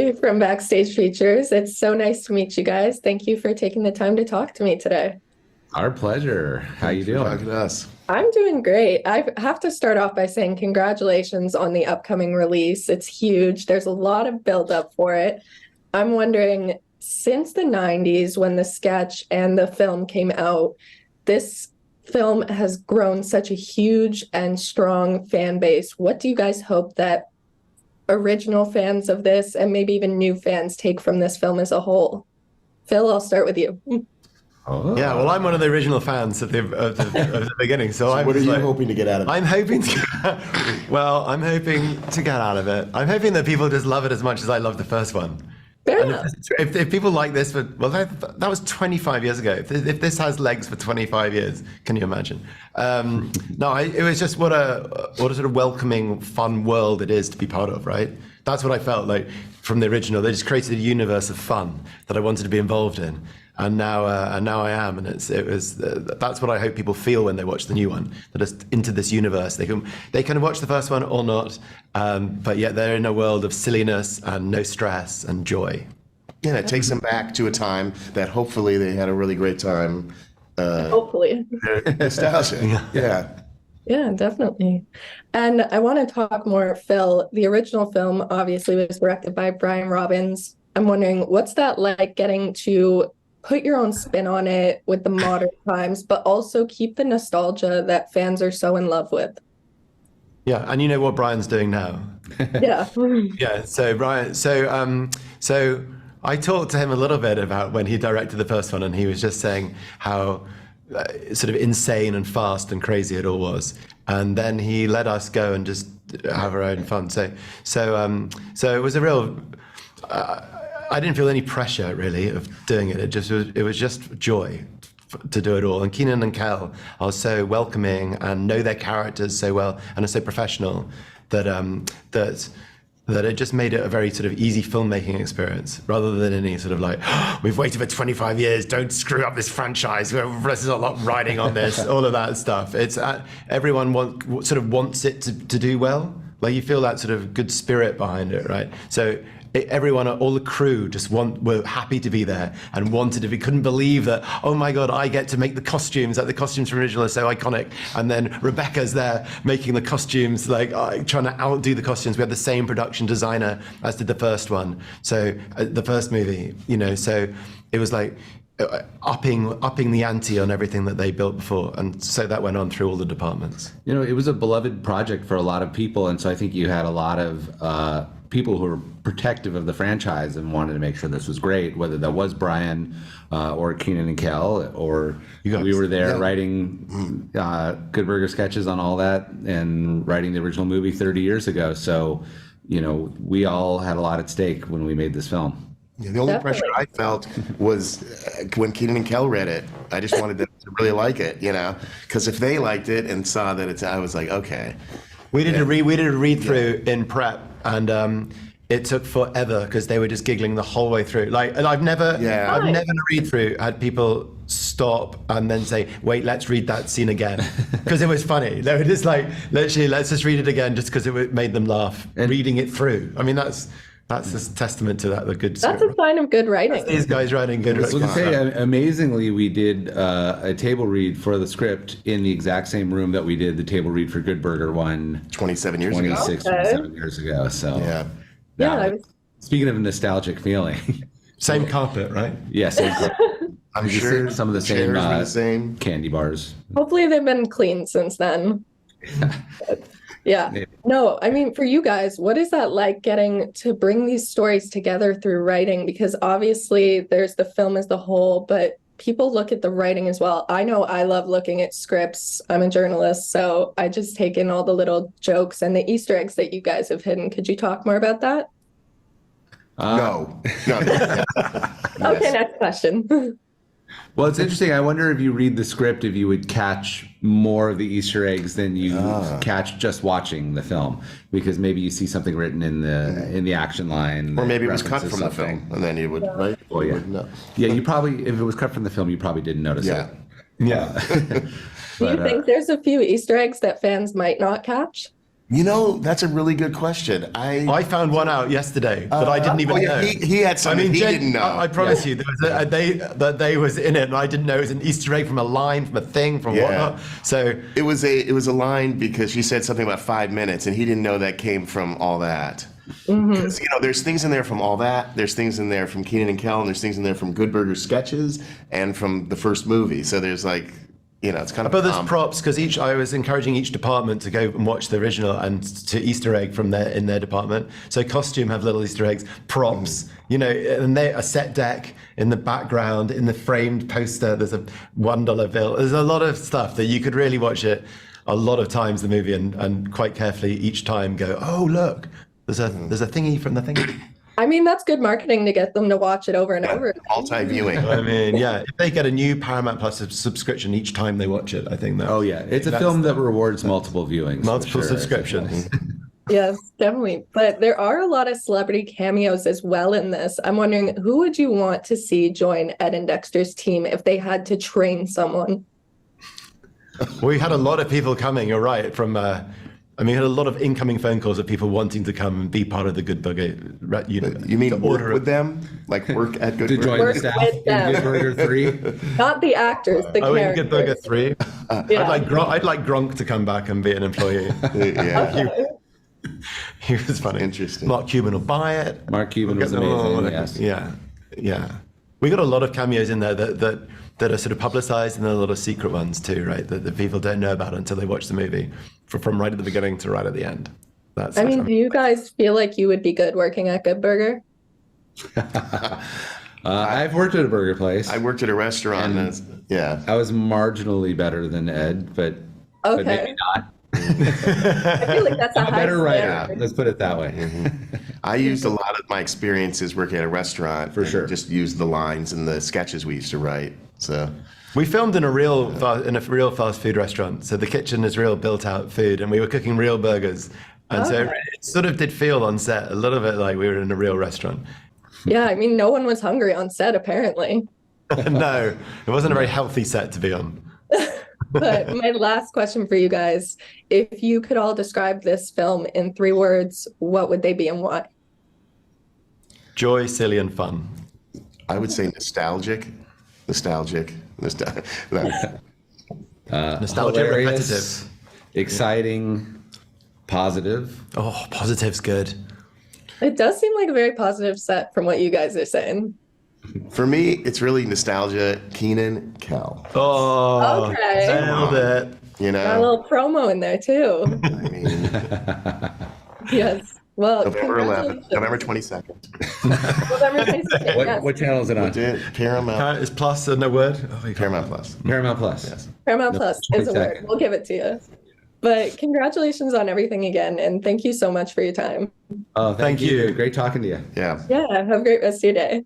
Gracie from Backstage Features. It's so nice to meet you guys. Thank you for taking the time to talk to me today. Our pleasure. How you doing? Talking to us. I'm doing great. I have to start off by saying congratulations on the upcoming release. It's huge. There's a lot of buildup for it. I'm wondering, since the 90s when the sketch and the film came out, this film has grown such a huge and strong fan base. What do you guys hope that original fans of this and maybe even new fans take from this film as a whole? Phil, I'll start with you. Oh. Yeah, well, I'm one of the original fans of the beginning. So what are you hoping to get out of it? I'm hoping to get out of it. I'm hoping that people just love it as much as I love the first one. Fair enough. If people like this, that was 25 years ago. If this has legs for 25 years, can you imagine? It was just what a sort of welcoming, fun world it is to be part of, right? That's what I felt like from the original. They just created a universe of fun that I wanted to be involved in. And now I am, and that's what I hope people feel when they watch the new one. That it's into this universe. They can watch the first one or not, but yet they're in a world of silliness and no stress and joy. Yeah, it takes them back to a time that hopefully they had a really great time. Hopefully. Nostalgia. Yeah. Yeah, definitely. And I want to talk more, Phil. The original film obviously was directed by Brian Robbins. I'm wondering, what's that like, getting to put your own spin on it with the modern times, but also keep the nostalgia that fans are so in love with? Yeah, and you know what Brian's doing now. Yeah. Yeah. So Brian, so I talked to him a little bit about when he directed the first one, and he was just saying how sort of insane and fast and crazy it all was, and then he let us go and just have our own fun. So it was a real. I didn't feel any pressure really of doing it. It was just joy to do it all. And Keenan and Kel are so welcoming and know their characters so well and are so professional that it just made it a very sort of easy filmmaking experience rather than any sort of like, oh, we've waited for 25 years, don't screw up this franchise, there's a lot riding on this, all of that stuff. It's everyone sort of wants it to do well. Like you feel that sort of good spirit behind it, right? So everyone, all the crew were happy to be there and wanted to be, couldn't believe that, oh my God, I get to make the costumes, like the costumes from original are so iconic. And then Rebecca's there making the costumes, like trying to outdo the costumes. We had the same production designer as did the first one. So the first movie, so it was like upping the ante on everything that they built before. And so that went on through all the departments. It was a beloved project for a lot of people. And so I think you had a lot of people who were protective of the franchise and wanted to make sure this was great, whether that was Brian or Keenan and Kel, or we were there writing Good Burger sketches on all that and writing the original movie 30 years ago. So, we all had a lot at stake when we made this film. Yeah, the only pressure I felt was when Keenan and Kel read it. I just wanted them to really like it, because if they liked it and saw that I was like, okay. We did a read through in prep, and it took forever because they were just giggling the whole way through. Like, and I've never in a read through had people stop and then say, "Wait, let's read that scene again," because it was funny. They were just like, literally, let's just read it again, just because it made them laugh. And reading it through. I mean, that's a testament to that. The good. That's a sign of good writing. These guys writing good. I was going to say, amazingly, we did a table read for the script in the exact same room that we did the table read for Good Burger one 27 years ago. 27 years ago. So yeah. Speaking of a nostalgic feeling, same carpet, right? Yes. Yeah, I'm sure some of the same candy bars. Hopefully they've been cleaned since then. Yeah. No, I mean, for you guys, what is that like getting to bring these stories together through writing? Because obviously there's the film as the whole, but people look at the writing as well. I know I love looking at scripts. I'm a journalist, so I just take in all the little jokes and the Easter eggs that you guys have hidden. Could you talk more about that? No. Okay, next question. Well, it's interesting. I wonder if you read the script, if you would catch more of the Easter eggs than you catch just watching the film, because maybe you see something written in the action line, or maybe it was cut from the film, and then you would, right? Oh yeah, yeah. You probably, if it was cut from the film, you probably didn't notice it. Yeah. Do you think there's a few Easter eggs that fans might not catch? You know, that's a really good question. I found one out yesterday that I didn't even know. He had something he didn't know. I promise you, there was they was in it, and I didn't know it was an Easter egg from a line, from a thing, from whatnot. So it was a line because she said something about 5 minutes, and he didn't know that came from all that. Because there's things in there from all that. There's things in there from Keenan and Kel, and there's things in there from Good Burger sketches and from the first movie. So there's like. It's kind of. But there's props because I was encouraging each department to go and watch the original and to Easter egg from in their department. So costume have little Easter eggs, props, and a set deck in the background, in the framed poster. There's a $1 bill. There's a lot of stuff that you could really watch it a lot of times the movie and quite carefully each time go, oh look, there's a thingy from the thingy. I mean, that's good marketing to get them to watch it over and over. Multi-viewing. I mean, yeah, if they get a new Paramount Plus subscription each time they watch it, I think that. Oh yeah, it's a film that rewards multiple viewings, multiple for sure. subscriptions. Yes, definitely. But there are a lot of celebrity cameos as well in this. I'm wondering, who would you want to see join Ed and Dexter's team if they had to train someone? We had a lot of people coming. You're right. We had a lot of incoming phone calls of people wanting to come and be part of the Good Burger. You mean work with them? Like work at Good To Burger? join the staff in Good Burger 3? Not the actors, the characters. In Good Burger 3? Yeah. I'd like Gronk to come back and be an employee. Yeah. Okay. He was funny. Interesting. Mark Cuban will buy it. Mark Cuban was amazing, yes. Yeah. We got a lot of cameos in there that are sort of publicized, and then a lot of secret ones too, right? That the people don't know about until they watch the movie, from right at the beginning to right at the end. Do you guys feel like you would be good working at Good Burger? I've worked at a burger place. I worked at a restaurant. I was marginally better than Ed, but maybe not. I feel like that's a better writer. standard. Let's put it that way. I used a lot of my experiences working at a restaurant. For sure. Just used the lines and the sketches we used to write. So we filmed in a real fast food restaurant. So the kitchen is real built out food, and we were cooking real burgers. And so it sort of did feel on set a little bit like we were in a real restaurant. Yeah, I mean, no one was hungry on set, apparently. No, it wasn't a very healthy set to be on. But my last question for you guys, if you could all describe this film in 3 words, what would they be and why? Joy, silly, and fun. I would say nostalgic. Nostalgic, Hilarious, repetitive. Exciting, positive. Oh, positive's good. It does seem like a very positive set from what you guys are saying. For me, it's really nostalgia. Keenan, Kel. Oh, Okay. nailed it. Got a little promo in there too. I mean, Yes. Well, November 11th, November 22nd. November 22nd, yes. What channel is it on? Paramount. Is plus a word? Paramount Plus. Paramount Plus. Yes. Paramount Plus is a word. 22nd. We'll give it to you. But congratulations on everything again, and thank you so much for your time. Oh, thank Thank you. Great talking to you. Yeah. Yeah, have a great rest of your day.